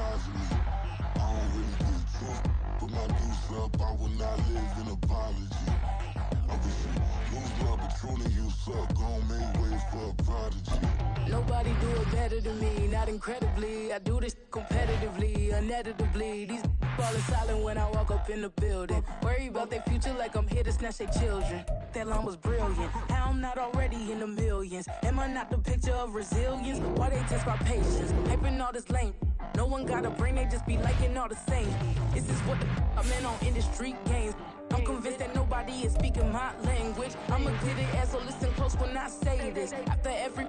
size of me. I don't really get drunk, but my deuce up, I will not live in apology. I wish you lose love, but truly you suck. Gon' make way for a prodigy. Nobody do it better than me, not incredibly. I do this competitively, uneditably. These falling silent when I walk up in the building. Worry about their future like I'm here to snatch their children. That line was brilliant. How I'm not already in the millions? Am I not the picture of resilience? Why they test my patience? Hyping all this lame. No one got a brain, they just be liking all the same. This is what the I'm in on industry games. I'm convinced that nobody is speaking my language. I'm a glitter ass, so listen close when I say this. After every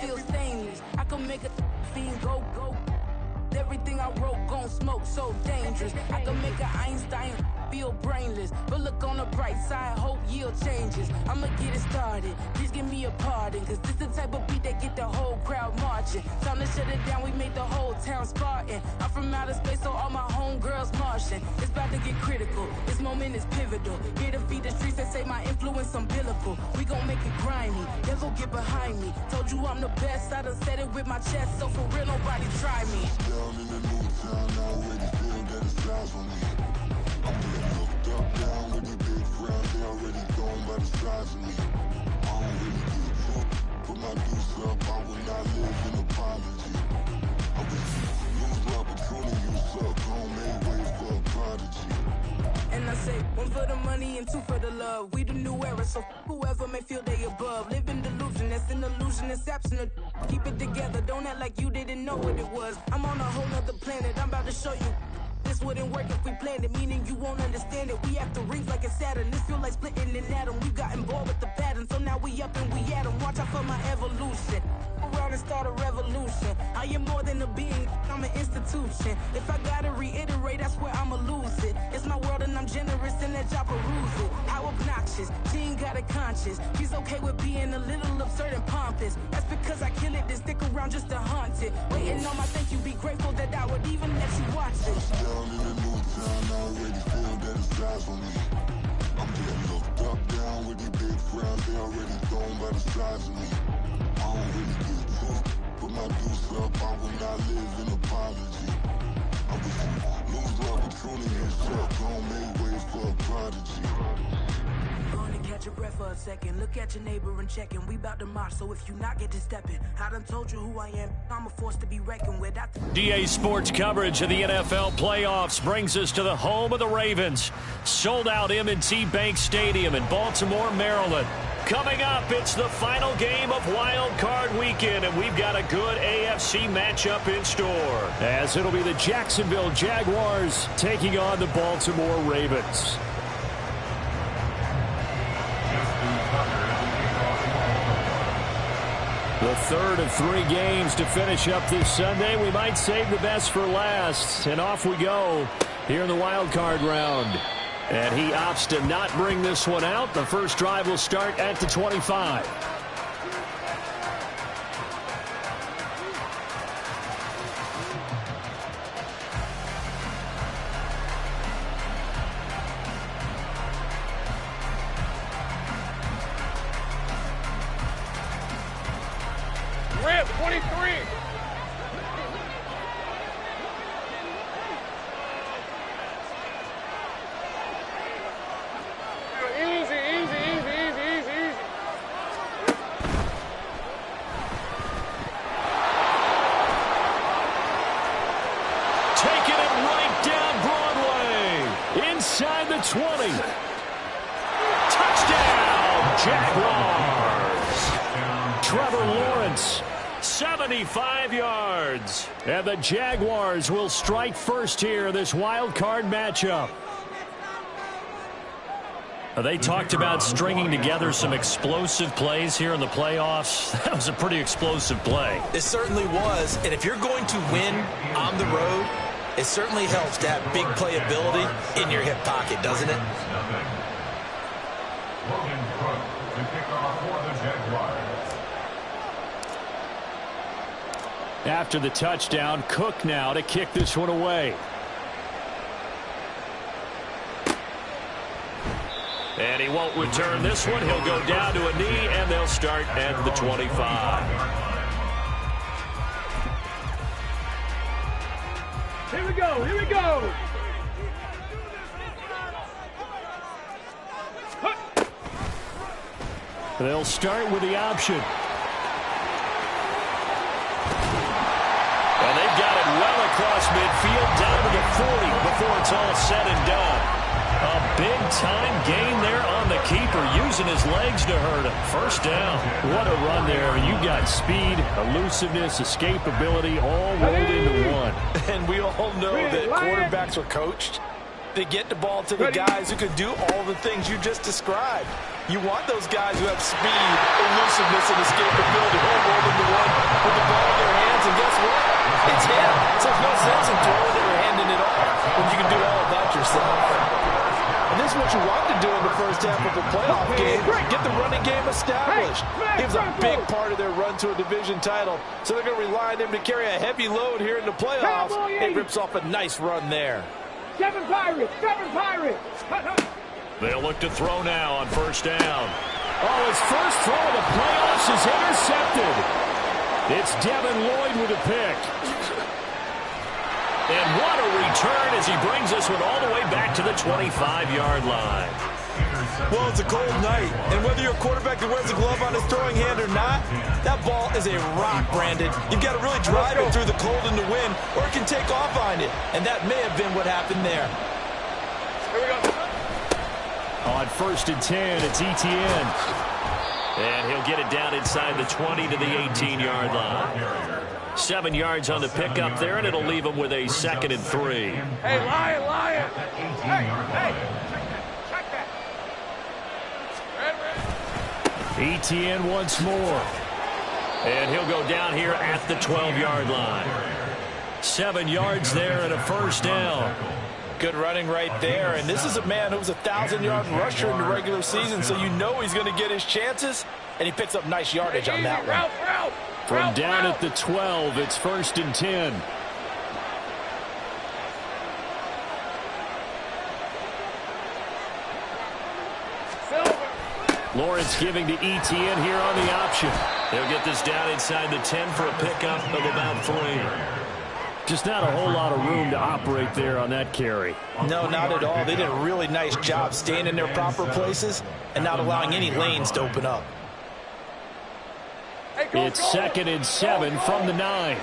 feel stainless. I can make a fiend go. Everything I wrote gon' smoke, so dangerous. I can make an Einstein feel brainless. But look on the bright side, hope yield changes. I'ma get it started, please give me a pardon. Cause this the type of beat that get the whole crowd marching. Time to shut it down, we made the whole town Spartan. I'm from outer space, so all my homegirls Martian. It's about to get critical, this moment is pivotal. Here to feed the streets that say my influence umbilical. We gon' make it grimy, devil get behind me. Told you I'm the best, I done said it with my chest. So for real, nobody try me. Down in the new town, I already feel that it's eyes on me. I'm getting looked up, down with the big frown. They already gone by the size of me. I don't really get drunk, but my deuce up, I will not live in apology. I wish you lose love, but truly you suck. Gon' make way for a prodigy. And I say, one for the money and two for the love. We the new era, so whoever may feel they above. Live in delusion, that's an illusion, it's absent. Keep it together, don't act like you didn't know what it was. I'm on a whole nother planet, I'm about to show you. This wouldn't work if we planned it, meaning you won't understand it. We have to rings like it's Saturn. This feel like splitting an atom. We got involved with the pattern, so now we up and we at 'em. Watch out for my evolution. Around and start a revolution. I am more than a being, I'm an institution. If I gotta reiterate, that's where I'ma lose it. It's my world and I'm generous and that y'all peruse it. How obnoxious, she ain't got a conscience. She's okay with being a little absurd and pompous. That's because I kill it, then stick around just to haunt it. Waiting on my thank you, be grateful that I would even let you watch it. Down in the new town, I already feel that it's eyes on me. I'm getting looked up, down with the big frown. They already gone by the size of me. I don't really get drunk, but my deuce up, I will not live in apology. I wish you lose love, but truly you suck. Gon' make way for a prodigy. Gonna catch your breath for a second. Look at your neighbor and check in. We bout to march, so if you not get to stepping, I done told you who I am. I'm a force to be reckoned with. DA Sports coverage of the NFL playoffs brings us to the home of the Ravens. Sold out M&T Bank Stadium in Baltimore, Maryland. Coming up, it's the final game of WildCard Weekend, and we've got a good AFC matchup in store, as it'll be the Jacksonville Jaguars taking on the Baltimore Ravens. The third of three games to finish up this Sunday. We might save the best for last, and off we go here in the WildCard round. And he opts to not bring this one out. The first drive will start at the 25. Rip, 23. Taking it right down Broadway. Inside the 20. Touchdown, Jaguars. Trevor Lawrence, 75 yards. And the Jaguars will strike first here in this wild card matchup. They talked about stringing together some explosive plays here in the playoffs. That was a pretty explosive play. It certainly was. And if you're going to win on the road, it certainly helps to have big playability in your hip pocket, doesn't it? After the touchdown, Cook now to kick this one away. And he won't return this one. He'll go down to a knee, and they'll start at the 25. go. Here we go. They'll start with the option. And they've got it well across midfield, down to the 40 before it's all said and done. A big-time gain there on the keeper, using his legs to hurt him. First down. What a run there. You got speed, elusiveness, escapability, all rolled into one. And we all know that quarterbacks are coached. They get the ball to the guys who can do all the things you just described. You want those guys who have speed, elusiveness, and escapability all rolled into one with the ball in their hands, and guess what? It's him. So there's no sense in throwing it or handing it off when you can do all of that yourself. And this is what you want to do in the first half of a playoff game. Get the running game established. It was a big part of their run to a division title, so they're going to rely on him to carry a heavy load here in the playoffs. It rips off a nice run there. Seven Pirates. They'll look to throw now on first down. Oh, his first throw of the playoffs is intercepted. It's Devin Lloyd with a pick. And what a return as he brings us one all the way back to the 25-yard line. Well, it's a cold night, and whether you're a quarterback that wears a glove on his throwing hand or not, that ball is a rock, Brandon. You've got to really drive it through the cold and the wind, or it can take off on you, and that may have been what happened there. Here we go. On first and 10, it's Etienne. And he'll get it down inside the 20 to the 18-yard line. 7 yards on the pickup there, and it'll leave him with a 2nd and 3. Hey, Lion. Hey. Check that. Etienne once more. And he'll go down here at the 12-yard line. 7 yards there and a first down. Good running right there, and this is a man who was a 1,000-yard rusher in the regular season, so you know he's going to get his chances, and he picks up nice yardage on that one. From down at the 12, it's first and 10. Lawrence giving to Etienne here on the option. They'll get this down inside the 10 for a pickup of about 3. Just not a whole lot of room to operate there on that carry. No, not at all. They did a really nice job staying in their proper places and not allowing any lanes to open up. It's 2nd and 7 from the 9.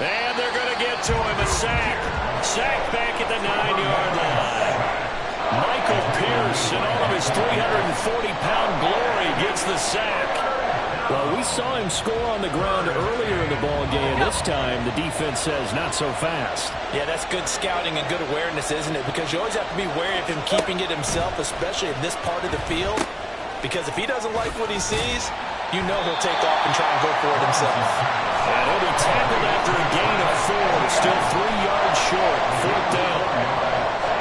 And they're going to get to him. A sack. Sack back at the 9-yard line. Michael Pierce, in all of his 340-pound glory, gets the sack. Well, we saw him score on the ground earlier in the ball game. This time, the defense says not so fast. Yeah, that's good scouting and good awareness, isn't it? Because you always have to be wary of him keeping it himself, especially in this part of the field. Because if he doesn't like what he sees, you know he'll take off and try and go for it himself. And he'll be tackled after a gain of 4. Still 3 yards short. 4th down.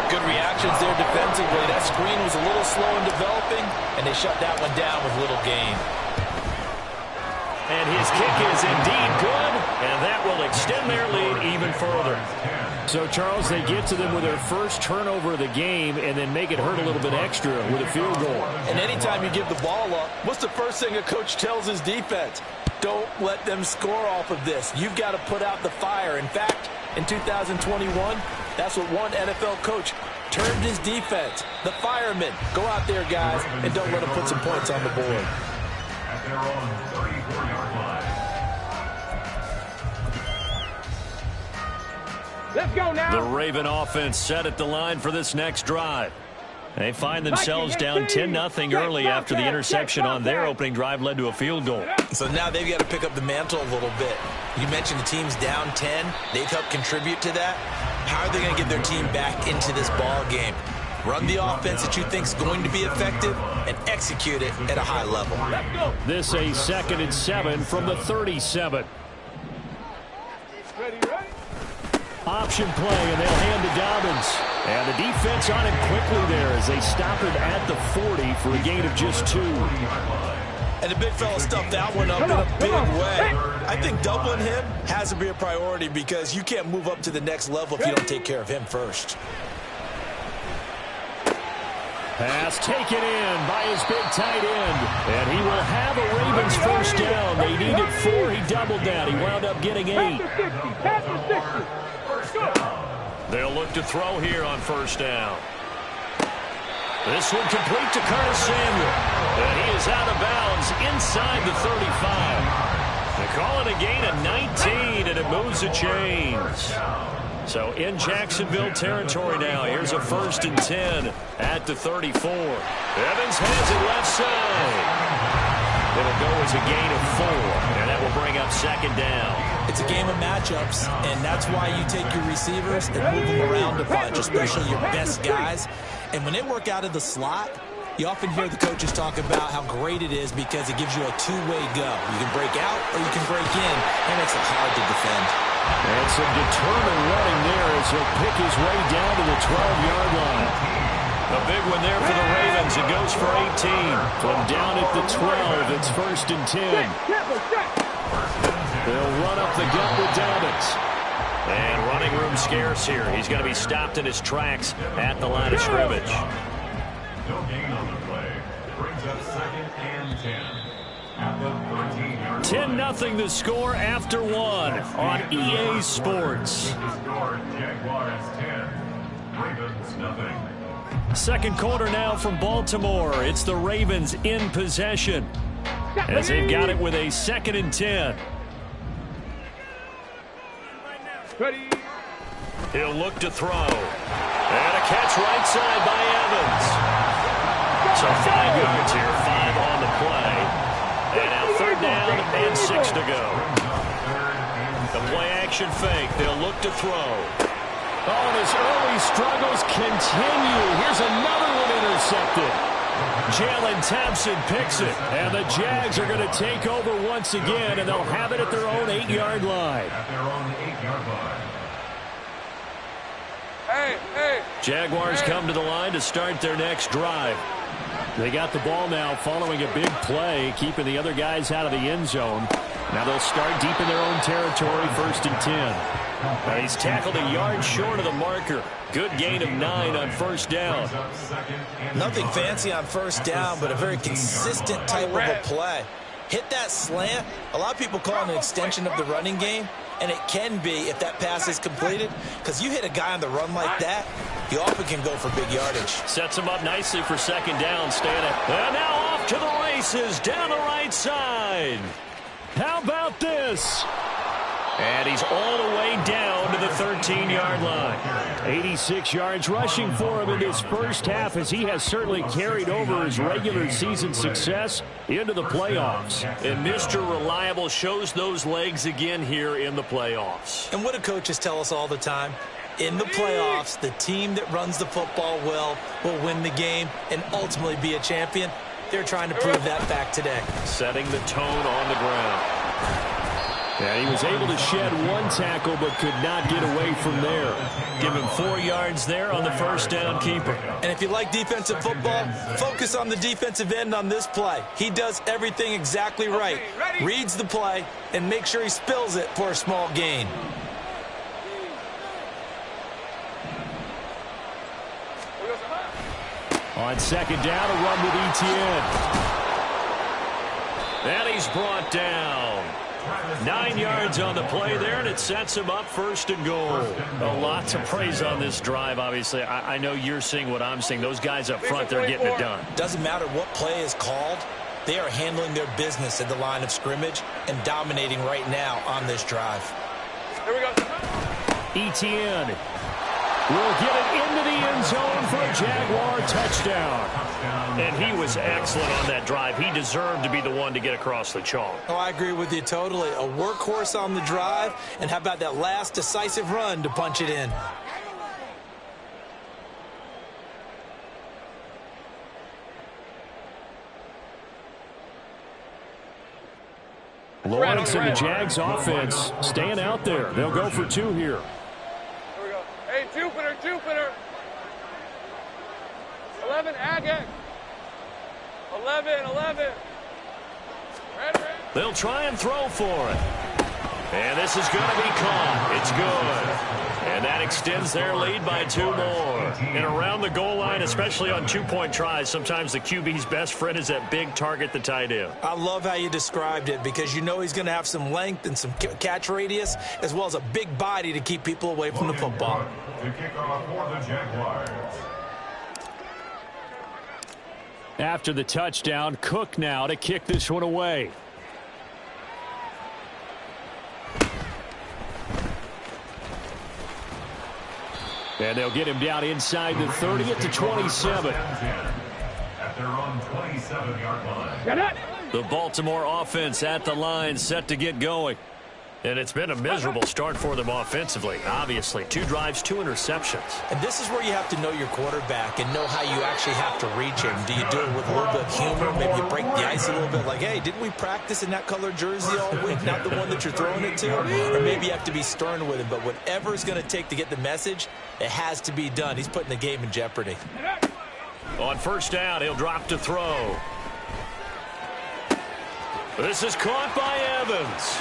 Good reactions there defensively. That screen was a little slow in developing, and they shut that one down with little gain. And his kick is indeed good, and that will extend their lead even further. So, Charles, they get to them with their first turnover of the game and then make it hurt a little bit extra with a field goal. And anytime you give the ball up, what's the first thing a coach tells his defense? Don't let them score off of this. You've got to put out the fire. In fact, in 2021, that's what one NFL coach termed his defense. The firemen. Go out there, guys, and don't let them put some points on the board. At their own 34-yard line. Let's go now. The Raven offense set at the line for this next drive. They find themselves down 10-0 early after the interception on their opening drive led to a field goal. So now they've got to pick up the mantle a little bit. You mentioned the team's down 10. They've helped contribute to that. How are they going to get their team back into this ball game? Run the offense that you think is going to be effective and execute it at a high level. This a 2nd and 7 from the 37. Ready? Option play, and they'll hand to Dobbins. And the defense on him quickly there as they stop him at the 40 for a gain of just 2. And the big fella stuffed that one up in a big way. I think doubling him has to be a priority because you can't move up to the next level if you don't take care of him first. Pass taken in by his big tight end. And he will have a Ravens first down. They needed 4. He doubled that. He wound up getting 8. They'll look to throw here on first down. This one complete to Curtis Samuel. And he is out of bounds inside the 35. They call it a gain of 19, and it moves the chains. So in Jacksonville territory now. Here's a 1st and 10 at the 34. Evans has it left side. It'll go as a gain of 4, and that will bring up 2nd down. It's a game of matchups, and that's why you take your receivers and move them around a bunch, especially your best guys. And when they work out of the slot, you often hear the coaches talk about how great it is because it gives you a two-way go. You can break out or you can break in, and it makes it hard to defend. And some determined running there as he'll pick his way down to the 12-yard line. A big one there for the Ravens. It goes for 18. From down at the 12, it's 1st and 10. They'll run up the gut with Dobbins. And running room scarce here. He's going to be stopped in his tracks at the line of scrimmage. No gain on the play. Brings up 2nd and 10. At the 13-yard 10-0 the score after 1 on EA Sports. The score, Jaguars 10. Ravens nothing. Second quarter now from Baltimore. It's the Ravens in possession as they've got it with a 2nd and 10. He'll look to throw. And a catch right side by Evans. So 5 yards here, 5 on the play. And now 3rd down and 6 to go. The play action fake. They'll look to throw. Oh, and his early struggles continue. Here's another one intercepted. Jalen Thompson picks it. And the Jags are going to take over once again, and they'll have it at their own 8-yard line. At their own 8-yard line. Jaguars come to the line to start their next drive. They got the ball now following a big play, keeping the other guys out of the end zone. Now they'll start deep in their own territory, 1st and 10. Now he's tackled a yard short of the marker. Good gain of 9 on 1st down. Nothing fancy on 1st down, but a very consistent type of a play. Hit that slant. A lot of people call it an extension of the running game, and it can be if that pass is completed, because you hit a guy on the run like that, you often can go for big yardage. Sets him up nicely for 2nd down. And now off to the races down the right side. How about this? And he's all the way down to the 13-yard line. 86 yards rushing for him in this first half, as he has certainly carried over his regular season success into the playoffs. And Mr. Reliable shows those legs again here in the playoffs. And what do coaches tell us all the time? In the playoffs, the team that runs the football well will win the game and ultimately be a champion. They're trying to prove that fact today. Setting the tone on the ground. Yeah, he was able to shed 1 tackle but could not get away from there. Give him 4 yards there on the 1st down keeper. And if you like defensive football, focus on the defensive end on this play. He does everything exactly right. Reads the play and makes sure he spills it for a small gain. On 2nd down, a run with Etienne. And he's brought down. 9 yards on the play there, and it sets him up 1st and goal. A lot to praise on this drive, obviously. I know you're seeing what I'm seeing. Those guys up front, they're getting it done. Doesn't matter what play is called. They are handling their business at the line of scrimmage and dominating right now on this drive. Here we go. Etienne will get it into the end zone for a Jaguar touchdown. And he was excellent on that drive. He deserved to be the one to get across the chalk. Oh, I agree with you totally. A workhorse on the drive, and how about that last decisive run to punch it in? Lawrence and the Jags offense staying out there. They'll go for 2 here. Here we go. Hey, Jupiter. 11, Agate. 11. Ready. They'll try and throw for it. And this is going to be caught. It's good. And And that extends their lead by 2 more. And around the goal line, especially on two-point tries, sometimes the QB's best friend is that big target, the tight end. I love how you described it because you know he's going to have some length and some catch radius as well as a big body to keep people away from the football. To kick off for the Jaguars. After the touchdown, Cook now to kick this one away. And they'll get him down inside the 30 at the 27. At their own 27-yard line. The Baltimore offense at the line, set to get going. And it's been a miserable start for them offensively, obviously. 2 drives, 2 interceptions. And this is where you have to know your quarterback and know how you actually have to reach him. Do you do it with a little bit of humor? Maybe you break the ice a little bit like, hey, didn't we practice in that color jersey all week, not the one that you're throwing it to? Or maybe you have to be stern with him. But whatever it's going to take to get the message, it has to be done. He's putting the game in jeopardy. On first down, he'll drop to throw. This is caught by Evans.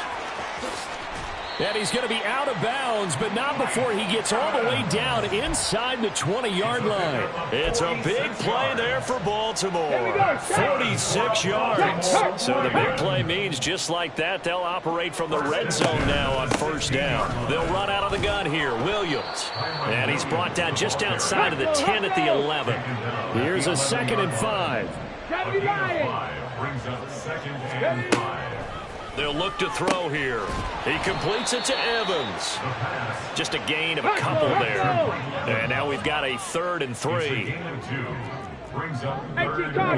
And he's going to be out of bounds, but not before he gets all the way down inside the 20-yard line. It's a big play there for Baltimore. 46 yards. So the big play means just like that, they'll operate from the red zone now on first down. They'll run out of the gun here. Williams. And he's brought down just outside of the 10 at the 11. Here's a 2nd and 5. Brings up 2nd and 5. They'll look to throw here. He completes it to Evans. Just a gain of a couple there. And now we've got a 3rd and 3.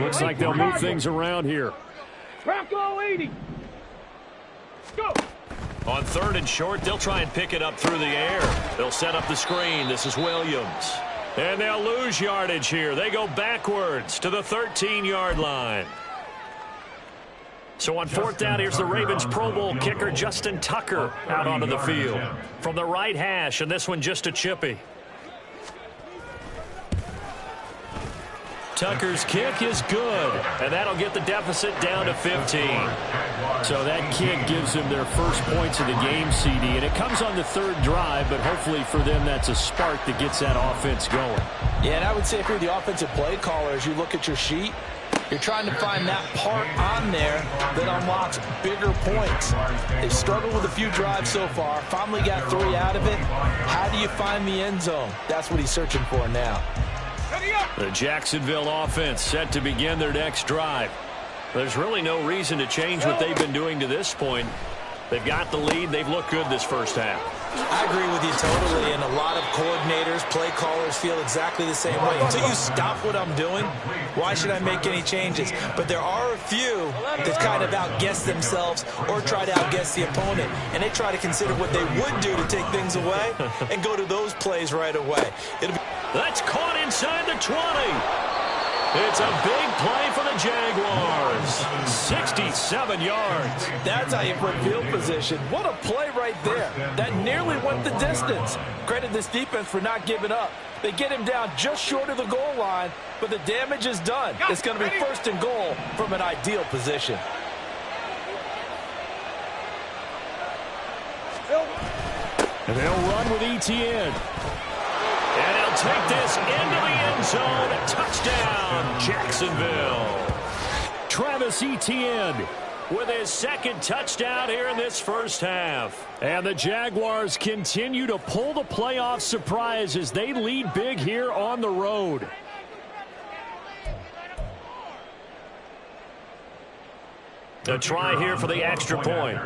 Looks like they'll move things around here. On 3rd and short, they'll try and pick it up through the air. They'll set up the screen. This is Williams. And they'll lose yardage here. They go backwards to the 13-yard line. So on 4th down, here's the Ravens Pro Bowl kicker Justin Tucker out onto the field. From the right hash, and this one just a chippy. Tucker's kick is good, and that'll get the deficit down to 15. So that kick gives them their first points of the game, CD, and it comes on the 3rd drive, but hopefully for them that's a spark that gets that offense going. Yeah, and I would say if you're the offensive play caller, as you look at your sheet, you're trying to find that part on there that unlocks bigger points. They've struggled with a few drives so far, finally got 3 out of it. How do you find the end zone? That's what he's searching for now. The Jacksonville offense set to begin their next drive. There's really no reason to change what they've been doing to this point. They've got the lead. They've looked good this first half. I agree with you totally, and a lot of coordinators, play callers feel exactly the same way. Until you stop what I'm doing, why should I make any changes? But there are a few that kind of outguess themselves or try to outguess the opponent, and they try to consider what they would do to take things away and go to those plays right away. That's caught inside the 20. It's a big play for the Jaguars. 67 yards. That's how you put field position. What a play right there. That nearly went the distance. Credit this defense for not giving up. They get him down just short of the goal line, but the damage is done. It's going to be 1st and goal from an ideal position. And they'll run with Etienne. And he'll take this into the end zone. Touchdown, Jacksonville. Travis Etienne with his 2nd touchdown here in this first half. And the Jaguars continue to pull the playoff surprise as they lead big here on the road. A try here for the extra point.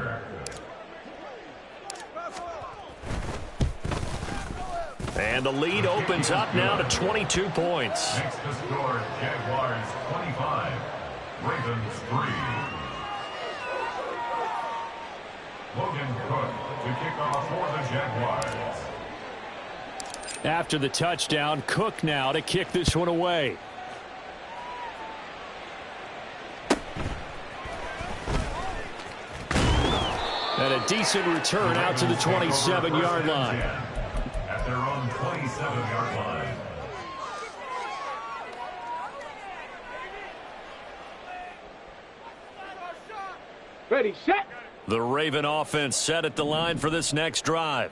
And the lead opens up now to 22 points. Next to score, Jaguars 25, Ravens 3. Logan Cook to kick off for the Jaguars. After the touchdown, Cook now to kick this one away. And a decent return out to the 27-yard line. At their own 27-yard line. Ready, set. The Raven offense set at the line for this next drive.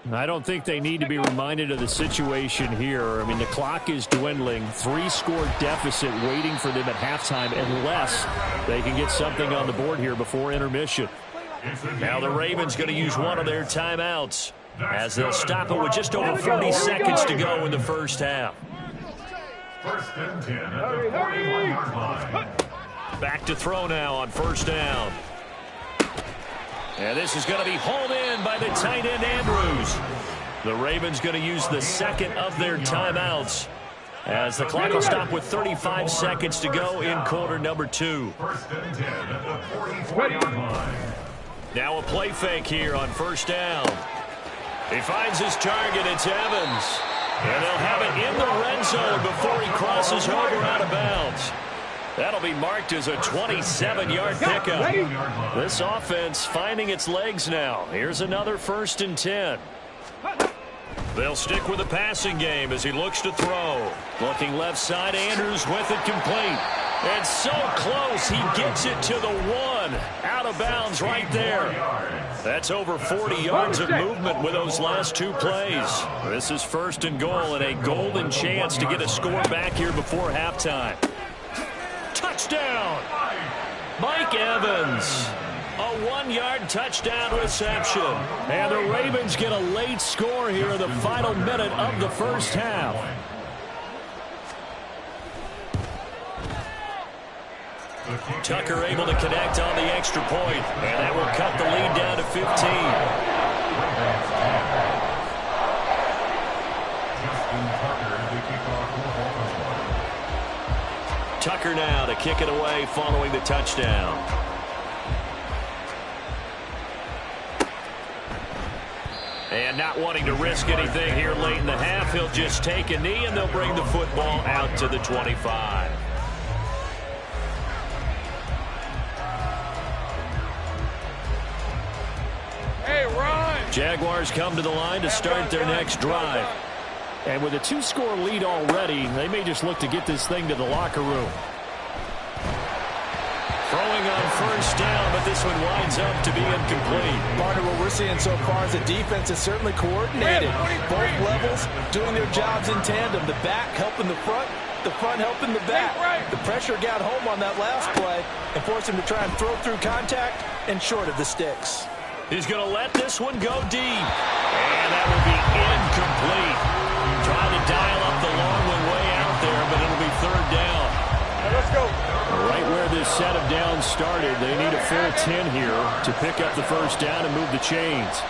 I don't think they need to be reminded of the situation here. I mean, the clock is dwindling. 3-score deficit waiting for them at halftime unless they can get something on the board here before intermission. Now the Ravens going to use one of their timeouts as they'll stop it with just over 40 seconds to go in the first half. First and 10 at the 41-yard line. Back to throw now on first down. And this is going to be hauled in by the tight end Andrews. The Ravens going to use the second of their timeouts as the clock will stop with 35 seconds to go in quarter number 2. First and 10 at the 44-yard line. Now a play fake here on first down. He finds his target. It's Evans. And they'll have it in the red zone before he crosses over out of bounds. That'll be marked as a 27-yard pickup. This offense finding its legs now. Here's another first and 10. They'll stick with the passing game as he looks to throw. Looking left side, Andrews with it complete. And so close, he gets it to the 1. Out of bounds right there. That's over 40 yards of movement with those last 2 plays. This is first and goal and a golden chance to get a score back here before halftime. Touchdown! Mike Evans. A 1-yard touchdown reception. And the Ravens get a late score here in the final minute of the first half. Tucker able to connect on the extra point, and that will cut the lead down to 15. Tucker now to kick it away following the touchdown. And not wanting to risk anything here late in the half, he'll just take a knee and they'll bring the football out to the 25. Hey, Ron! Jaguars come to the line to start their next drive. And with a 2-score lead already, they may just look to get this thing to the locker room. Throwing on first down, but this one winds up to be incomplete. Partner, what we're seeing so far is the defense is certainly coordinated. Both levels doing their jobs in tandem. The back helping the front helping the back. The pressure got home on that last play and forced him to try and throw through contact and short of the sticks. He's going to let this one go deep. And that will be incomplete. Trying to dial up the long one way out there, but it'll be third down. Let's go. Right where this set of downs started, they need a full 10 here to pick up the first down and move the chains.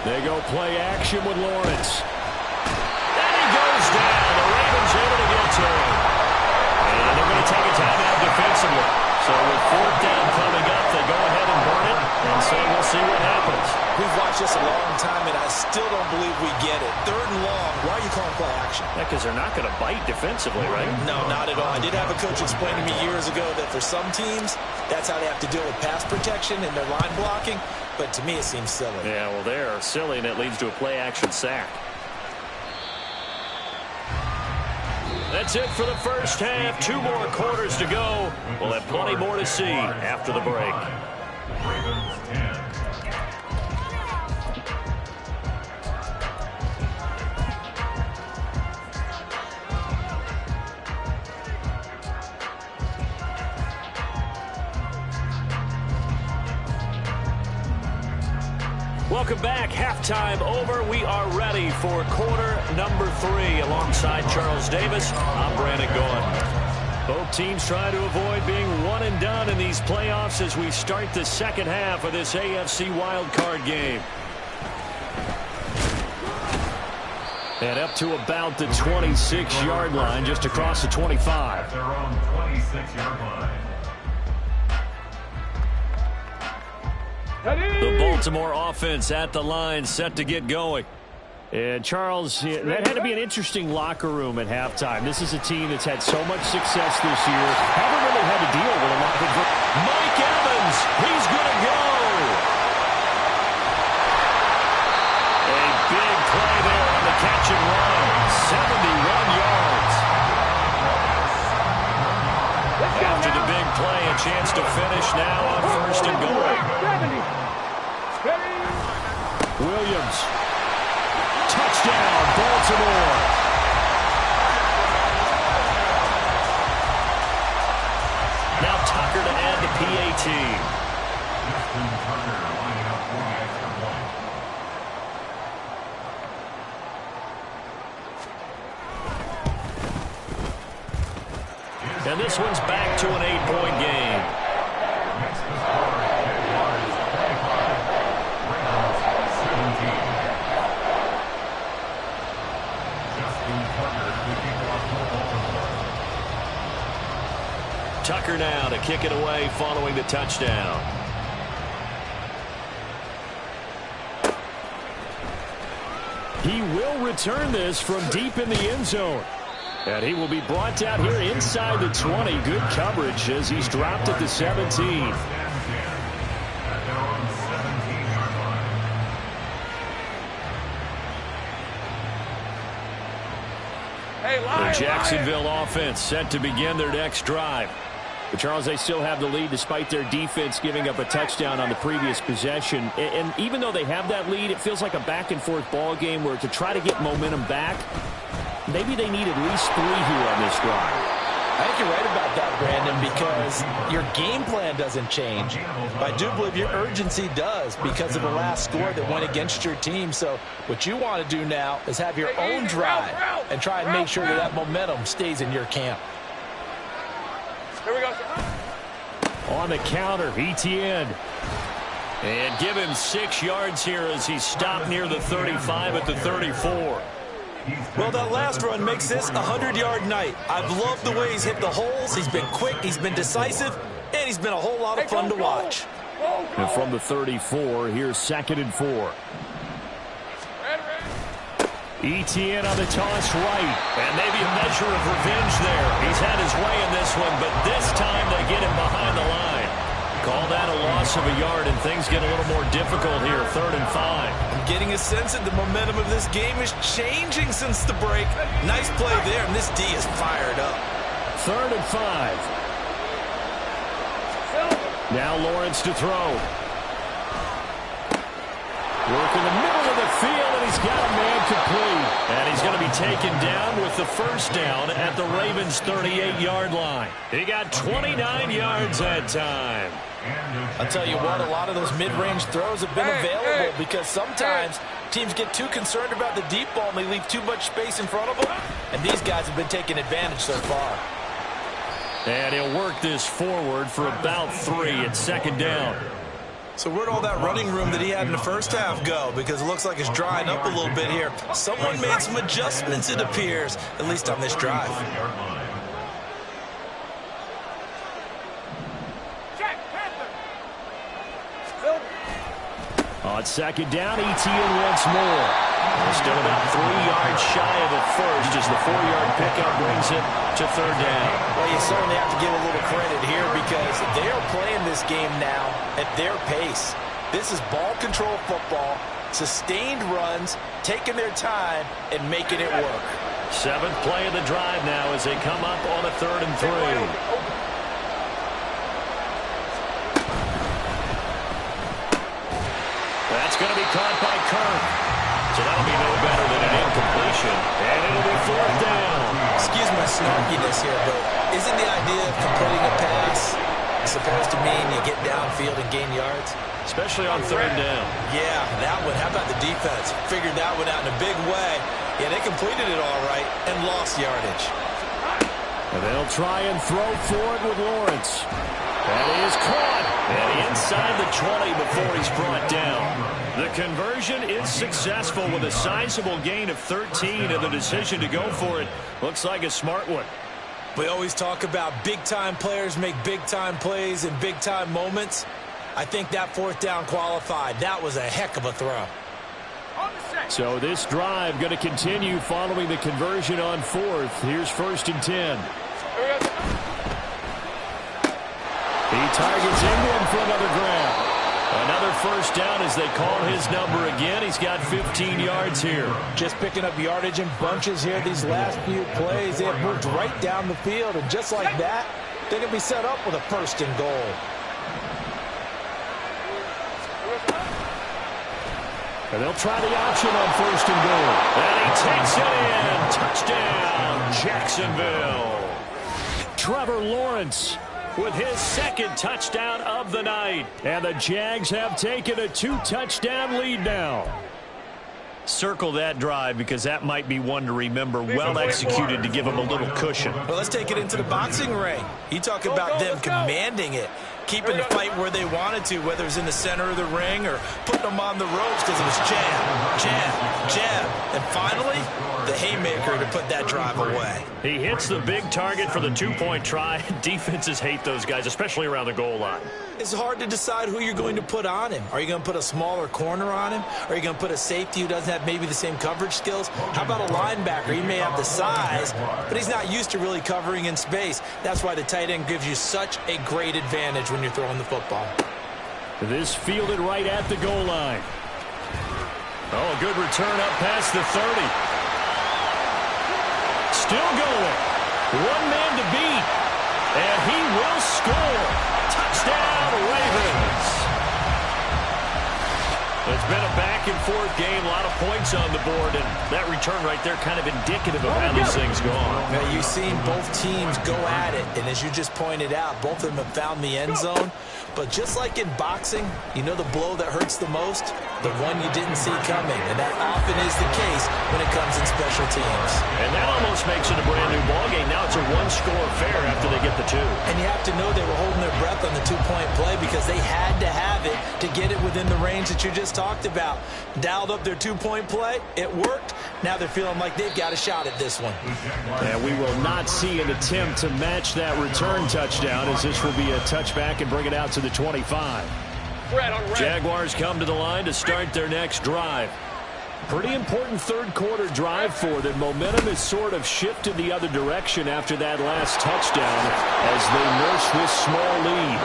They go play action with Lawrence. And he goes down. The Ravens able to get to him. And they're going to take a timeout defensively. So with fourth down coming up, they go ahead and burn it. And so we'll see what happens. We've watched this a long time, and I still don't believe we get it. Third and long. Why are you calling play action? Yeah, because they're not going to bite defensively, right? No, not at all. I did have a coach explain to me years ago that for some teams, that's how they have to deal with pass protection and their line blocking. But to me, it seems silly. Yeah, well, they're silly, and it leads to a play-action sack. That's it for the first half. 2 more quarters to go. We'll have plenty more to see after the break. Ravens 10. Welcome back. Halftime over. We are ready for quarter number 3. Alongside Charles Davis, I'm Brandon Gaudin. Both teams trying to avoid being one and done in these playoffs as we start the second half of this AFC wildcard game. And up to about the 26-yard line, just across the 25. At their own 26-yard line. The Baltimore offense at the line, set to get going. And Charles, that had to be an interesting locker room at halftime. This is a team that's had so much success this year. Haven't really had to deal with a lot of it. Mike Evans, he's going to go. A big play there on the catch and run. 71 yards. After the big play. A chance to finish now on first and goal. Williams. Touchdown, Baltimore. Now Tucker to add the PAT. And this one's back to an 8-point game. Tucker now to kick it away following the touchdown. He will return this from deep in the end zone. And he will be brought down here inside the 20. Good coverage as he's dropped at the 17. The Jacksonville offense set to begin their next drive. But Charles, they still have the lead despite their defense giving up a touchdown on the previous possession. And even though they have that lead, it feels like a back-and-forth ball game where to try to get momentum back, maybe they need at least 3 here on this drive. I think you're right about that, Brandon, because your game plan doesn't change. But I do believe your urgency does because of the last score that went against your team. So what you want to do now is have your own drive and try and make sure that that momentum stays in your camp. Here we go. On the counter, Etienne. And give him 6 yards here as he stopped near the 35 at the 34. Well, that last run makes this a 100-yard night. I've loved the way he's hit the holes. He's been quick, he's been decisive, and he's been a whole lot of fun to watch. And from the 34, here's 2nd and 4. Etienne on the toss right. And maybe a measure of revenge there. He's had his way in this one, but this time they get him behind the line. Call that a loss of a yard, and things get a little more difficult here. 3rd and 5. I'm getting a sense that the momentum of this game is changing since the break. Nice play there, and this D is fired up. 3rd and 5. Now Lawrence to throw. Work in the middle of the field, and he's got a man complete. And he's going to be taken down with the first down at the Ravens' 38-yard line. He got 29 yards that time. I'll tell you what, a lot of those mid-range throws have been available because sometimes teams get too concerned about the deep ball and they leave too much space in front of them. And these guys have been taking advantage so far. And he'll work this forward for about 3 at 2nd down. So where'd all that running room that he had in the first half go? Because it looks like it's drying up a little bit here. Someone made some adjustments, it appears, at least on this drive. On 2nd down, Etienne once more. They're still about 3 yards shy of it first as the 4-yard pickup brings it to 3rd down. Well, you certainly have to give a little credit here because they are playing this game now at their pace. This is ball control football, sustained runs, taking their time, and making it work. 7th play of the drive now as they come up on a 3rd and 3. That's going to be caught by Kirk. So that'll be no better than an incompletion. And it'll be 4th down. Excuse my snarkiness here, but isn't the idea of completing a pass supposed to mean you get downfield and gain yards? Especially on 3rd down. Yeah, that one. How about the defense? Figured that one out in a big way. Yeah, they completed it all right and lost yardage. And they'll try and throw for it with Lawrence. That is caught. And inside the 20 before he's brought down. The conversion is successful with a sizable gain of 13, and the decision to go for it looks like a smart one. We always talk about big-time players make big-time plays in big-time moments. I think that 4th down qualified. That was a heck of a throw. So this drive going to continue following the conversion on 4th. Here's 1st and 10. He targets Ingram for another grab. Another 1st down as they call his number again. He's got 15 yards here. Just picking up yardage in bunches here these last few plays. They have moved right down the field, and just like that, they can be set up with a 1st and goal. And they'll try the option on 1st and goal. And he takes it in. Touchdown, Jacksonville. Trevor Lawrence with his 2nd touchdown of the night. And the Jags have taken a 2-touchdown lead now. Circle that drive because that might be one to remember. Well executed to give them a little cushion. Well, let's take it into the boxing ring. You talk about them commanding it, keeping the fight where they wanted to, whether it's in the center of the ring or putting them on the ropes because it was jab, jab, jab. And finally, the haymaker to put that drive away. He hits the big target for the 2-point try. Defenses hate those guys, especially around the goal line. It's hard to decide who you're going to put on him. Are you going to put a smaller corner on him? Are you going to put a safety who doesn't have maybe the same coverage skills? How about a linebacker? He may have the size, but he's not used to really covering in space. That's why the tight end gives you such a great advantage when you're throwing the football. This fielded right at the goal line. Oh, good return up past the 30. Still going. One man to beat. And he will score. Touchdown, Ravens. It's been a back-and-forth game, a lot of points on the board, and that return right there kind of indicative of how these things go on. Now, you've seen both teams go at it, and as you just pointed out, both of them have found the end zone. But just like in boxing, you know the blow that hurts the most? The one you didn't see coming, and that often is the case when it comes in special teams. And that almost makes it a brand-new ballgame. Now it's a one-score affair after they get the 2. And you have to know they were holding their breath on the 2-point play because they had to have it to get it within the range that you just talked about. Dialed up their 2-point play. It worked. Now they're feeling like they've got a shot at this one. And we will not see an attempt to match that return touchdown, as this will be a touchback and bring it out to the 25. Jaguars come to the line to start their next drive. Pretty important 3rd quarter drive for them. Momentum has sort of shifted the other direction after that last touchdown as they nurse this small lead.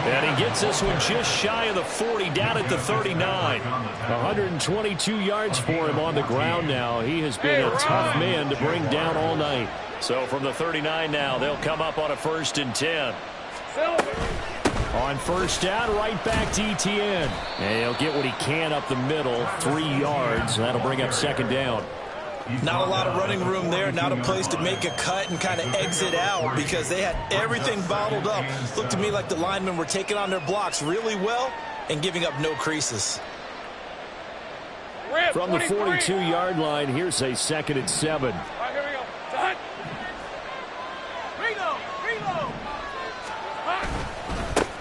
And he gets this one just shy of the 40, down at the 39. 122 yards for him on the ground now. He has been a tough man to bring down all night. So from the 39 now, they'll come up on a 1st and 10. On 1st down, right back to Etienne. And he'll get what he can up the middle, 3 yards. That'll bring up 2nd down. Not a lot of running room there, not a place to make a cut and kind of exit out because they had everything bottled up. Looked to me like the linemen were taking on their blocks really well and giving up no creases. From the 42-yard line, here's a 2nd and 7. All right, here we go. Done. Reload.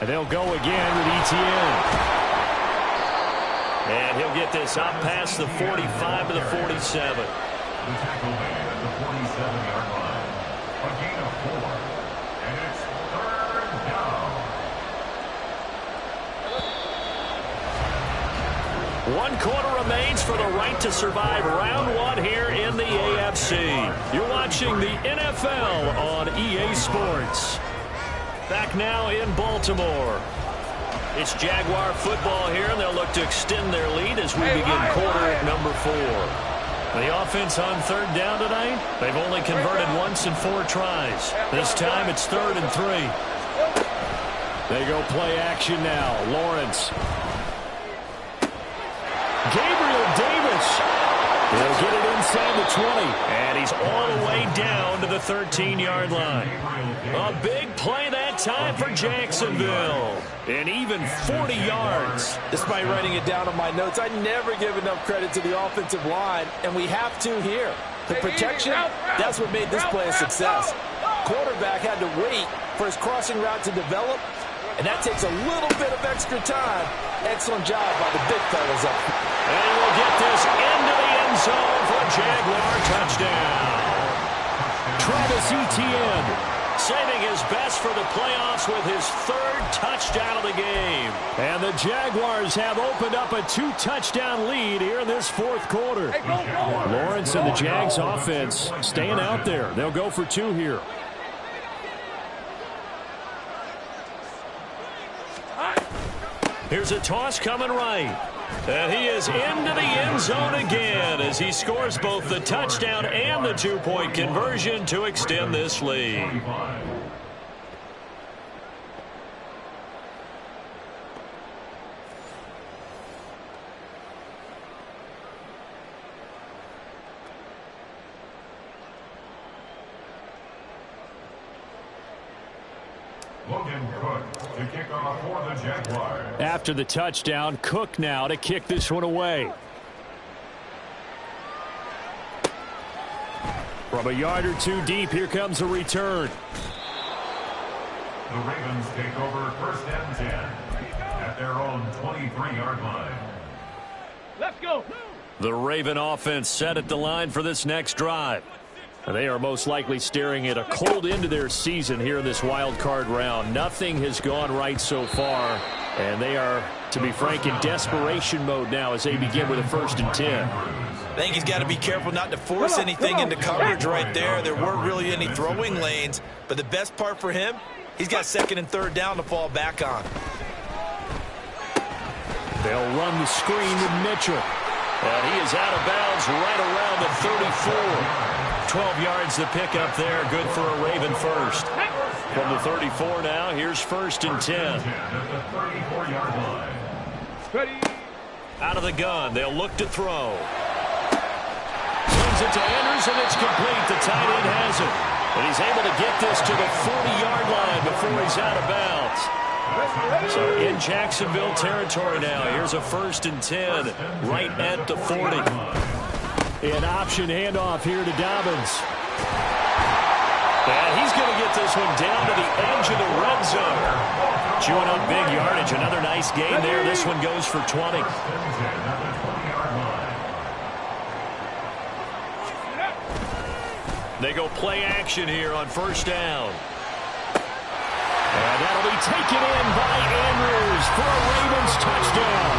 And they'll go again with Etienne. And he'll get this up past the 45 to the 47. The tackle made at the 47-yard line. A gain of 4. And it's 3rd down. 1 quarter remains for the right to survive round 1 here in the AFC. You're watching the NFL on EA Sports. Back now in Baltimore. It's Jaguar football here, and they'll look to extend their lead as we begin quarter number 4. The offense on 3rd down tonight, they've only converted once in 4 tries. This time it's 3rd and 3. They go play action now. Lawrence. Gabriel Davis. He'll get it inside the 20. And he's all the way down to the 13-yard line. A big play that time for Jacksonville. And even 40 yards. Despite writing it down on my notes, I never give enough credit to the offensive line, and we have to here. The protection, that's what made this play a success. Quarterback had to wait for his crossing route to develop, and that takes a little bit of extra time. Excellent job by the big fellas up. And he will get this into the end zone for a Jaguar touchdown. Travis Etienne saving his best for the playoffs with his 3rd touchdown of the game. And the Jaguars have opened up a 2-touchdown lead here in this 4th quarter. Lawrence and the Jags offense staying out there. They'll go for 2 here. Here's a toss coming right. And he is into the end zone again as he scores both the touchdown and the 2-point conversion to extend this lead. Logan Cook to kick off for the Jaguars. After the touchdown, Cook now to kick this one away. From a yard or two deep, here comes a return. The Ravens take over 1st and 10 at their own 23-yard line. Let's go. The Raven offense set at the line for this next drive. They are most likely staring at a cold end to their season here in this wild card round. Nothing has gone right so far, and they are, to be frank, in desperation mode now as they begin with a 1st and 10. I think he's got to be careful not to force anything into coverage right there. There weren't really any throwing lanes, but the best part for him, he's got 2nd and 3rd down to fall back on. They'll run the screen with Mitchell. And he is out of bounds right around the 34. 12 yards to pick up there. Good for a Raven first. From the 34 now, here's 1st and 10. At the 34-yard line. Ready. Out of the gun, they'll look to throw. Sends it to Andrews, and it's complete. The tight end has it. And he's able to get this to the 40-yard line before he's out of bounds. So in Jacksonville territory now. Here's a 1st and 10 right at the 40. An option handoff here to Dobbins. And he's going to get this one down to the edge of the red zone. Chewing up big yardage. Another nice gain there. This one goes for 20. They go play action here on 1st down. And that'll be taken in by Andrews for a Ravens touchdown.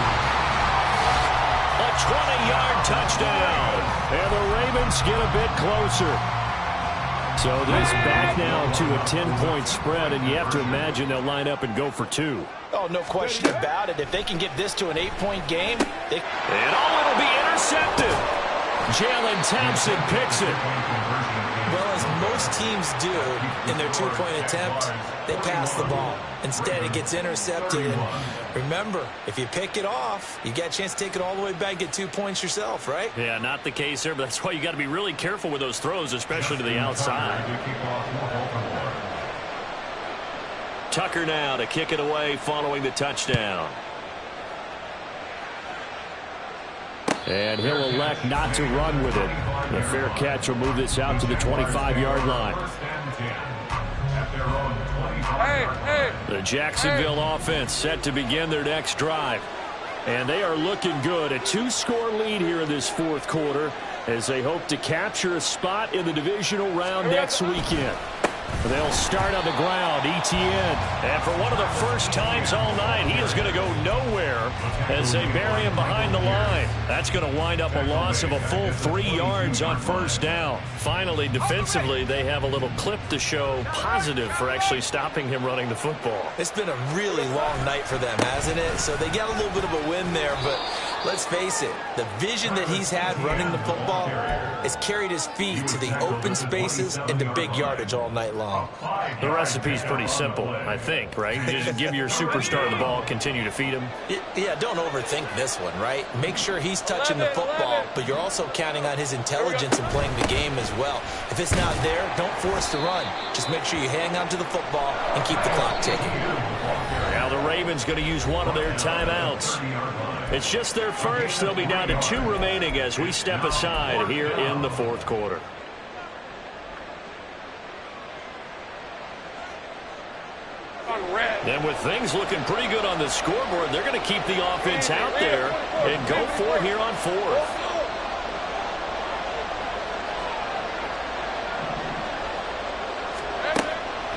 A 20-yard touchdown. And the Ravens get a bit closer. So this back now to a 10-point spread, and you have to imagine they'll line up and go for 2. Oh, no question about it. If they can get this to an 8-point game, they... And it'll be intercepted. Jalen Thompson picks it. Well, as most teams do in their 2-point attempt, they pass the ball. Instead, it gets intercepted. And remember, if you pick it off, you got a chance to take it all the way back, get 2 points yourself, right? Yeah, not the case there, but that's why you got to be really careful with those throws, especially to the outside. Tucker now to kick it away following the touchdown. And he'll elect not to run with it. The fair catch will move this out to the 25-yard line. The Jacksonville offense set to begin their next drive. And they are looking good. A 2-score lead here in this 4th quarter as they hope to capture a spot in the divisional round next weekend. They'll start on the ground, Etienne. And for one of the first times all night, he is going to go nowhere as they bury him behind the line. That's going to wind up a loss of a full 3 yards on 1st down. Finally, defensively, they have a little clip to show positive for actually stopping him running the football. It's been a really long night for them, hasn't it? So they got a little bit of a win there, but let's face it, the vision that he's had running the football has carried his feet to the open spaces and to big yardage all night long. The recipe's pretty simple, I think, right? Just give your superstar the ball, continue to feed him. Yeah, don't overthink this one, right? Make sure he's touching the football, but you're also counting on his intelligence in playing the game as well. If it's not there, don't force the run. Just make sure you hang on to the football and keep the clock ticking. Now the Ravens going to use one of their timeouts. It's just their first. They'll be down to 2 remaining as we step aside here in the 4th quarter. And with things looking pretty good on the scoreboard, they're going to keep the offense out there and go for it here on 4th.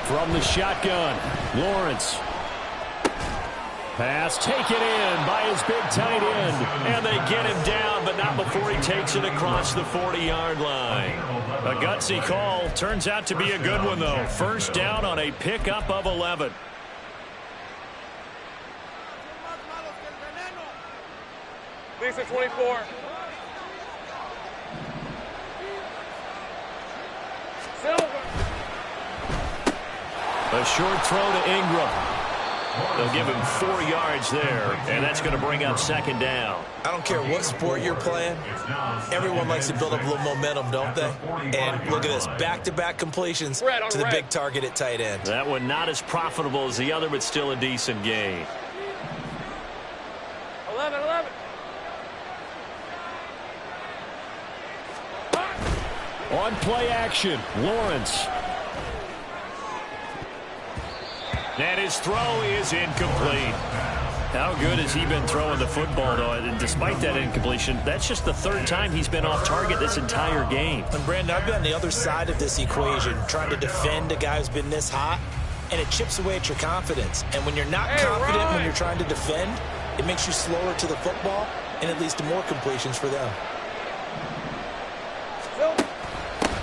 From the shotgun, Lawrence. Pass taken in by his big tight end. And they get him down, but not before he takes it across the 40-yard line. A gutsy call. Turns out to be a good one, though. 1st down on a pickup of 11. Lisa 24. Silver. A short throw to Ingram. They'll give him 4 yards there, and that's going to bring up second down. I don't care what sport you're playing. Everyone likes to build up a little momentum, don't they? And look at this, back-to-back completions to the big target at tight end. That one not as profitable as the other, but still a decent gain. 11. On play action, Lawrence. And his throw is incomplete. How good has he been throwing the football, though? And despite that incompletion, that's just the 3rd time he's been off target this entire game. And Brandon, I've been on the other side of this equation, trying to defend a guy who's been this hot, and it chips away at your confidence. And when you're not confident when you're trying to defend, it makes you slower to the football, and it leads to more completions for them.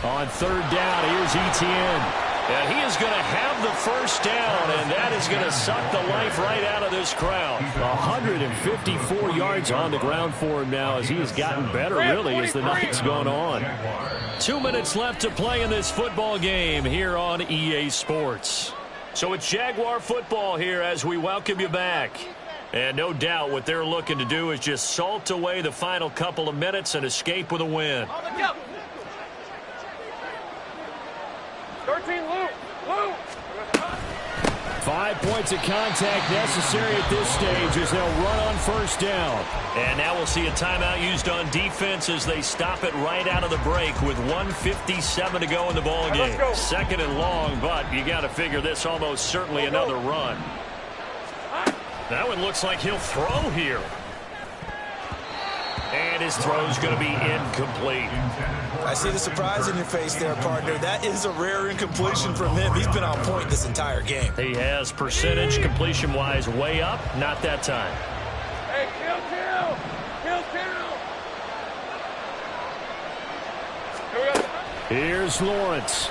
On 3rd down, here's Etienne. And he is going to have the first down, and that is going to suck the life right out of this crowd. 154 yards on the ground for him now as he has gotten better, really, as the night's gone on. 2 minutes left to play in this football game here on EA Sports. So it's Jaguar football here as we welcome you back. And no doubt what they're looking to do is just salt away the final couple of minutes and escape with a win. 13, Luke. 5 points of contact necessary at this stage as they'll run on first down. And now we'll see a timeout used on defense as they stop it right out of the break with 1:57 to go in the ball game. 2nd and long, but you got to figure this almost certainly another run. That one looks like he'll throw here. And his throw's going to be incomplete. I see the surprise in your face there, partner. That is a rare incompletion from him. He's been on point this entire game. He has percentage completion-wise way up. Not that time. Hey, kill. Here's Lawrence.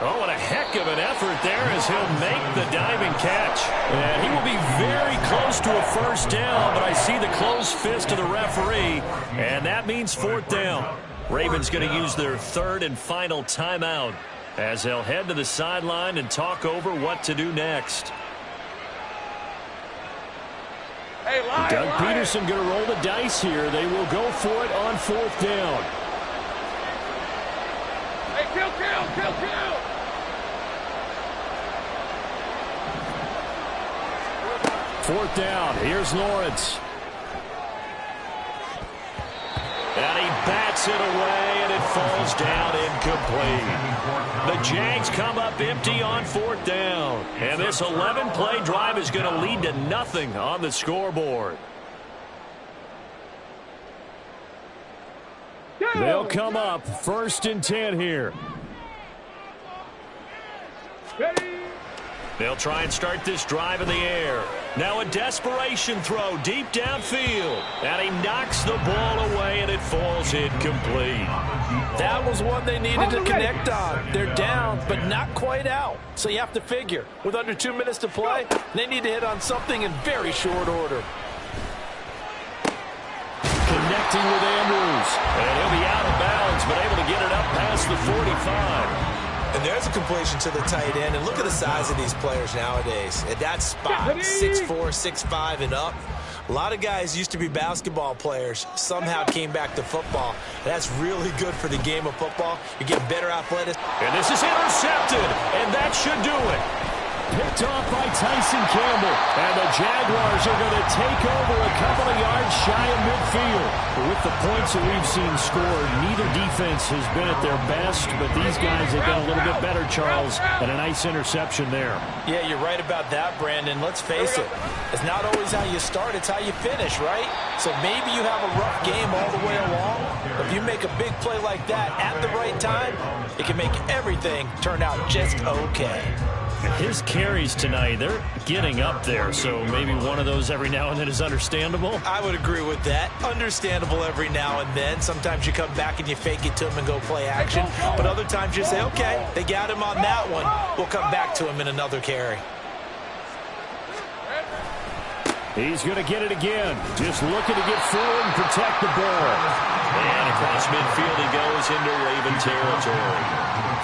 Oh, what a heck of an effort there as he'll make the diving catch. And he will be very close to a first down, but I see the closed fist of the referee, and that means 4th down. Ravens going to use their 3rd and final timeout as they'll head to the sideline and talk over what to do next. Hey, Doug Peterson going to roll the dice here. They will go for it on 4th down. Hey, kill. 4th down. Here's Lawrence. And he bats it away, and it falls down incomplete. The Jags come up empty on 4th down. And this 11-play drive is going to lead to nothing on the scoreboard. They'll come up 1st and 10 here. They'll try and start this drive in the air. Now a desperation throw deep downfield. And he knocks the ball away, and it falls incomplete. That was one they needed to connect on. They're down, but not quite out. So you have to figure, with under 2 minutes to play, they need to hit on something in very short order. Connecting with Andrews. And he'll be out of bounds, but able to get it up past the 45. And there's a completion to the tight end. And look at the size of these players nowadays. At that spot, 6'4", 6'5", and up. A lot of guys used to be basketball players, somehow came back to football. That's really good for the game of football. You get better athleticism. And this is intercepted, and that should do it. Picked off by Tyson Campbell. And the Jaguars are going to take over a couple of yards shy of midfield. With the points that we've seen scored, neither defense has been at their best, but these guys have been a little bit better, Charles, and a nice interception there. Yeah, you're right about that, Brandon. Let's face it. It's not always how you start, it's how you finish, right? So maybe you have a rough game all the way along. If you make a big play like that at the right time, it can make everything turn out just okay. His carries tonight, they're getting up there, so maybe one of those every now and then is understandable. I would agree with that. Understandable every now and then. Sometimes you come back and you fake it to him and go play action. But other times you say, okay, they got him on that one. We'll come back to him in another carry. He's going to get it again. Just looking to get forward and protect the ball. And across midfield he goes into Raven territory.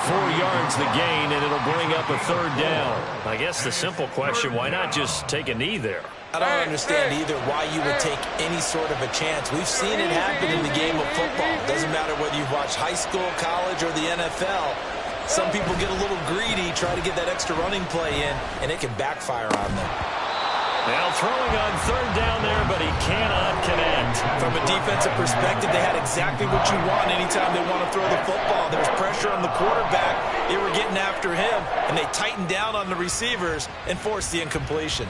4 yards the gain, and it'll bring up a 3rd down. I guess the simple question, why not just take a knee there? I don't understand either why you would take any sort of a chance. We've seen it happen in the game of football. Doesn't matter whether you've watched high school, college, or the NFL. Some people get a little greedy, try to get that extra running play in, and it can backfire on them. Now throwing on 3rd down there, but he cannot connect. From a defensive perspective, they had exactly what you want anytime they want to throw the football. There's pressure on the quarterback. They were getting after him, and they tightened down on the receivers and forced the incompletion.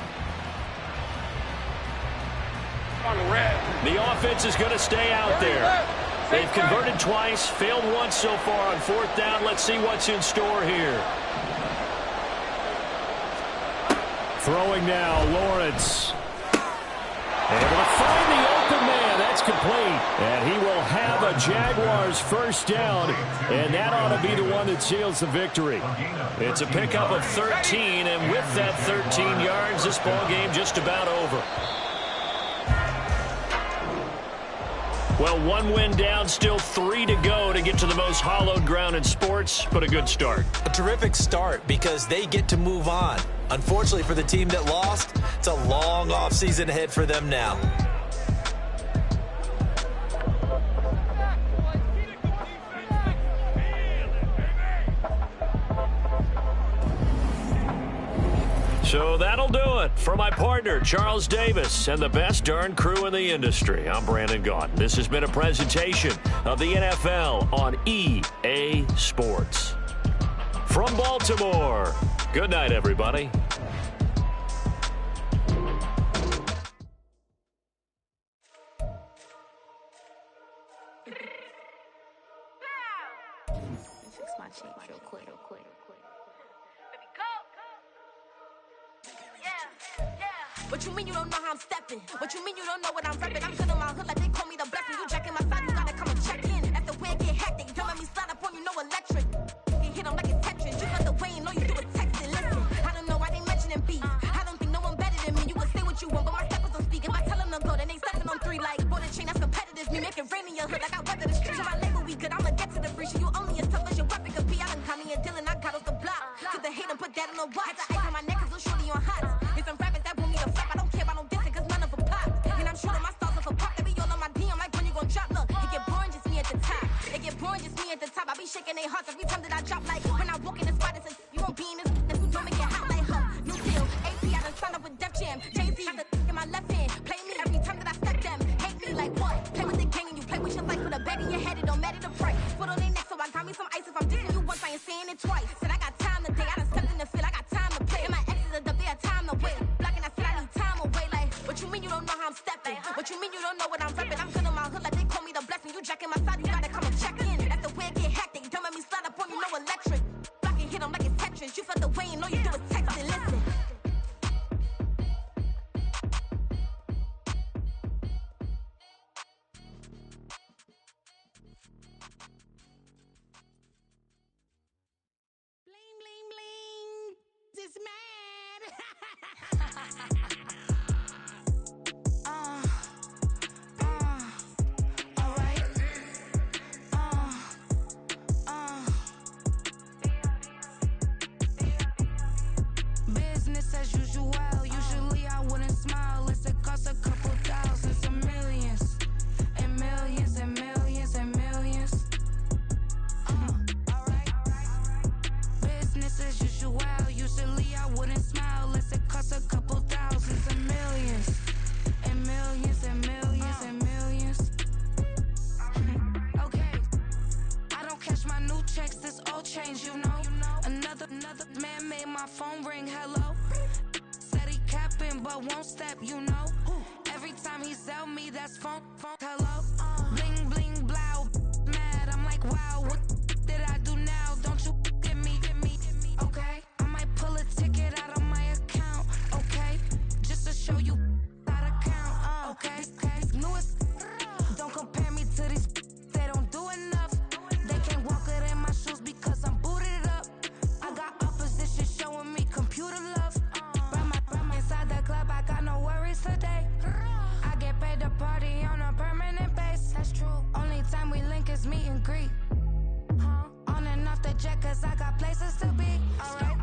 The offense is going to stay out there. They've converted twice, failed once so far on 4th down. Let's see what's in store here. Throwing now, Lawrence. Able to find the open man. That's complete. And he will have a Jaguars 1st down. And that ought to be the one that seals the victory. It's a pickup of 13. And with that 13 yards, this ball game just about over. Well, 1 win down, still 3 to go to get to the most hallowed ground in sports, but a good start. A terrific start because they get to move on. Unfortunately for the team that lost, it's a long offseason ahead for them now. So that'll do it. For my partner, Charles Davis, and the best darn crew in the industry, I'm Brandon Gaudin. This has been a presentation of the NFL on EA Sports. From Baltimore, good night, everybody. Fix my cheek real quick. What you mean you don't know how I'm stepping? What you mean you don't know what I'm repping? I'm good on my hood like they call me the blessing. You jacking my side, you gotta come and check in. After way it get hectic, don't let me slide up on you, no electric. You hit them like it's Tetris. You got the way, you know you do it texting. Listen, I don't know why they mentioning beef. I don't think no one better than me. You can say what you want, but my steppers don't speak. If I tell them to go, then they stepping on 3 like border chain. That's competitive. Me make it rain in your hood like I weather the streets. So my label we good. I'ma get to the breach. You only as tough as your weapon could be. I done caught me a Dylan, I got off the block. Cause the hate and put that on the watch. Had the ice on my neck cause I'm shorty on hot. It's some rappers that want me to flop. I don't care about no dissing cause none of them pop. And I'm shooting my stars off a pop. They be all on my DM like when you gon' drop. Look, it get boring just me at the top. It get boring just me at the top. I be shaking their hearts every time that I drop. Like when I walk in the spot, it says you won't be in this. If you don't make it hot like her. New deal, AP, I done signed up with Def Jam. Jay-Z, have the in my left hand. Play me every time that I step them. Hate me like what? Play with the gang and you play with your life. Put a bag in your head, it don't matter the price. Put on their neck, so I got me some ice. If I'm dissing you once, I ain't saying it twice. Said I got time today, I done stepped in the field, I got time to play. And my exes are up there, time to wait. Blocking, I said I need time away. Like, what you mean you don't know how I'm stepping? What you mean you don't know what I'm repping? I'm good on my hood like they call me the blessing. You jacking my side, you gotta come and check in. That's the way it get hectic. Don't let me slide up on you, no electric. Blocking, hit them like it's Tetris. You felt the way, you know you do it texting. Listen. Bling, bling, bling. This man. Alright. Business as usual. Usually I wouldn't smile. It's it costs a couple thousands and millions. And millions and millions and millions. Alright. Business as usual. Usually I wouldn't smile unless it costs a couple thousands and millions. And millions and millions and millions. Okay. I don't catch my new checks, this old change, you know. Another man made my phone ring, hello. Said he capping but won't step, you know. Every time he sell me, that's phone, hello. Bling, bling, blow, mad, I'm like, wow, what did I do now? Don't you get me, okay? I might pull a ticket out of my account, okay? Just to show you how to count, okay? Newest, don't compare me to these, they don't do enough. They can't walk it in my shoes because I'm booted up. I got opposition showing me computer love. Run inside the club, I got no worries today. I get paid to party on a permanent basis. cause I got places to be, alright?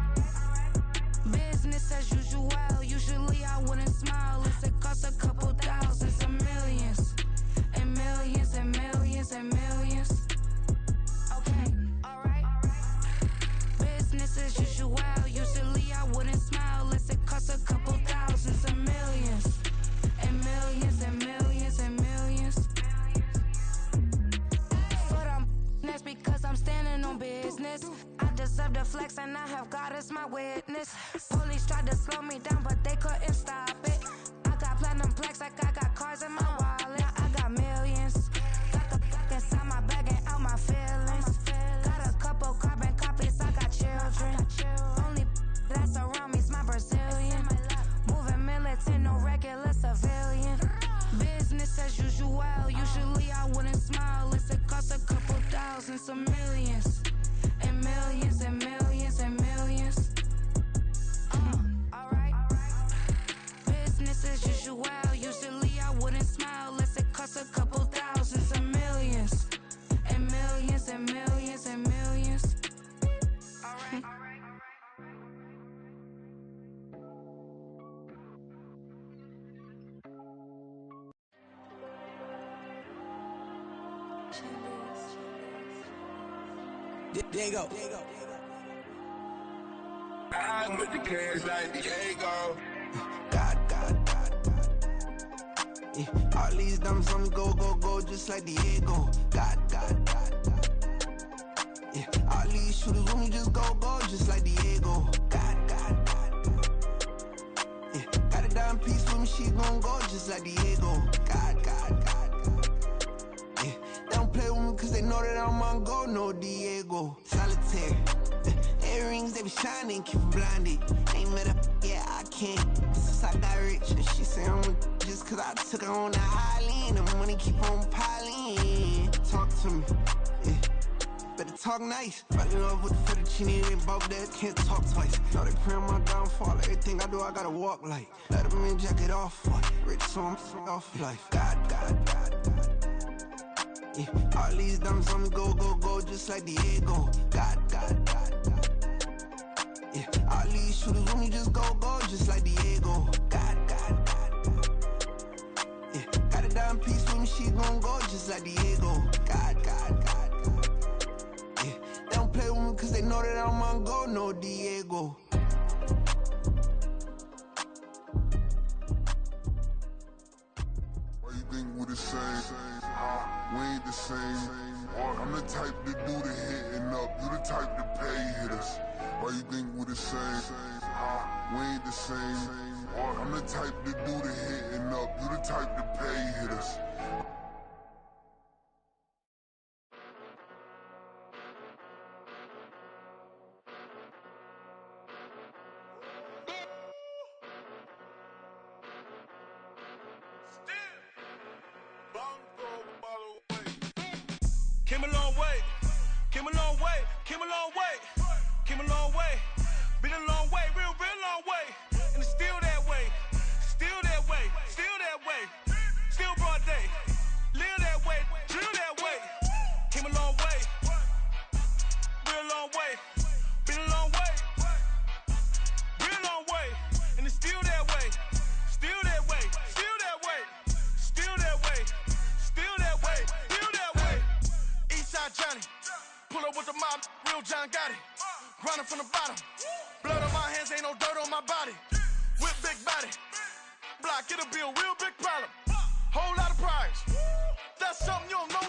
Business as usual, usually I wouldn't smile. It costs a couple thousands and millions. And millions and millions and millions. Okay, alright. Business as usual, usually I wouldn't smile. It costs a couple thousands and millions. And millions and millions and millions. For them, that's because I'm standing on business. I deserve the flex and I have God as my witness. Police tried to slow me down, but they couldn't stop it. I got platinum plaques like I got cars in my wallet. I got millions. Got the fuck inside my bag and out my feelings. Got a couple carbon copies, I got children. Only that's around me's my Brazilian. Moving militant, no regular civilian. Business as usual, usually I wouldn't smile. It costs a couple thousands of millions. And millions and millions and millions. Alright. Business as usual, usually I wouldn't smile. It costs a couple thousands of millions. And millions and millions and millions. Alright. There you go. I'm with the cash like Diego. God. Yeah, all these dumps on me go, just like Diego. God. Yeah, all these shooters on me just go, just like Diego. God. Yeah, got a dime piece with me, she gon' go just like Diego. God. Yeah, they don't play with me cause they know that I'm on go, no Diego. Solitaire. Earrings, they be shining, keep blinded. Ain't met up, yeah, I can't. Since I got rich, and she say I'm just cause I took her on the island. The money keep on piling. Talk to me, yeah. Better talk nice. Right in love with the fettuccine, they both dead, can't talk twice. Now they pray on my downfall, everything I do, I gotta walk like. Let them in, jacket off, rich, so I'm off life. God. Yeah, all these dumps on me go, just like Diego. God. Yeah, all these shooters on me just go, just like Diego. God. Yeah, got a dime piece with me, she gon' go just like Diego. God. Yeah, they don't play with me cause they know that I'm on go, no Diego. Why you think we the same? We ain't the same. I'm the type to do the hitting up, you the type to pay hitters. Why you think we the same? We ain't the same. I'm the type to do the hitting up, you the type to pay hitters. Came a long way, came a long way, came a long way, came a long way. Been a long way, real long way. And it's still that way, still that way, still that way. Still broad day, live that way, drill that way. Came a long way, real long way. Been a long way, real long way. And it's still that way, still that way, still that way, still that way, still that way, still that way. Eastside Johnny, pull up with the mob, real John got it. Grinding from the bottom, blood on my hands, ain't no dirt on my body. With big body, block, it'll be a real big problem. Whole lot of prize, that's something you don't know